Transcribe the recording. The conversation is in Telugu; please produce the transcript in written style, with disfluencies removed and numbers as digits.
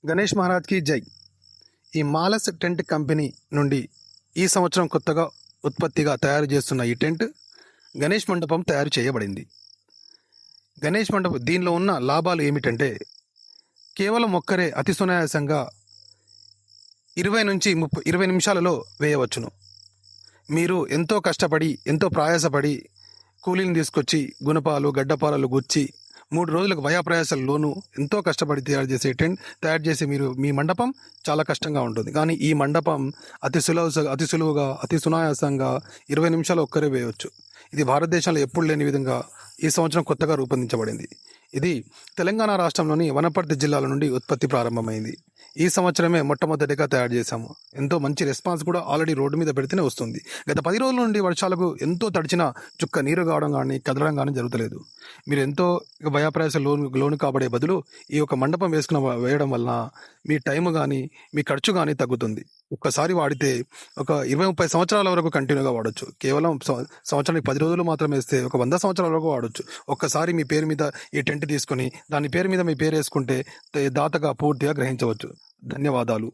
గణేష్ మహారాజ్కి జై. ఈ మాలస్ టెంట్ కంపెనీ నుండి ఈ సంవత్సరం కొత్తగా ఉత్పత్తిగా తయారు చేస్తున్న ఈ టెంట్ గణేష్ మండపం తయారు చేయబడింది. గణేష్ మండపం దీనిలో ఉన్న లాభాలు ఏమిటంటే, కేవలం ఒక్కరే అతి సునాయాసంగా 20 నిమిషాలలో వేయవచ్చును. మీరు ఎంతో కష్టపడి ఎంతో ప్రయాసపడి కూలీని తీసుకొచ్చి గుణపాలు గడ్డపాలలు గుచ్చి 3 రోజులకు వయాప్రయాసాలలోనూ ఎంతో కష్టపడి తయారు చేసే టెంట్ తయారు చేసి మీరు మీ మండపం చాలా కష్టంగా ఉంటుంది. కానీ ఈ మండపం అతి సులువుగా అతి సునాయాసంగా 20 నిమిషాలు ఒక్కరే వేయవచ్చు. ఇది భారతదేశంలో ఎప్పుడు లేని విధంగా ఈ సంవత్సరం కొత్తగా రూపొందించబడింది. ఇది తెలంగాణ రాష్ట్రంలోని వనపర్తి జిల్లాల నుండి ఉత్పత్తి ప్రారంభమైంది. ఈ సంవత్సరమే మొట్టమొదటిగా తయారు చేశాము. ఎంతో మంచి రెస్పాన్స్ కూడా ఆల్రెడీ రోడ్డు మీద పెడితేనే వస్తుంది. గత 10 రోజుల నుండి వర్షాలకు ఎంతో తడిచిన చుక్క నీరు కావడం కానీ కదలడం కానీ జరుగుతలేదు. మీరు ఎంతో భయప్రయాస లోను కాబడే బదులు ఈ యొక్క మండపం వేయడం వలన మీ టైం కానీ మీ ఖర్చు కానీ తగ్గుతుంది. ఒక్కసారి వాడితే ఒక 20-30 సంవత్సరాల వరకు కంటిన్యూగా వాడచ్చు. కేవలం సంవత్సరానికి 10 రోజులు మాత్రం వేస్తే ఒక 100 సంవత్సరాల వరకు వాడచ్చు. ఒక్కసారి మీ పేరు మీద ఈ టెంట్ తీసుకొని దాని పేరు మీద మీ పేరు వేసుకుంటే దాతగా పూర్తిగా గ్రహించవచ్చు. ధన్యవాదాలు.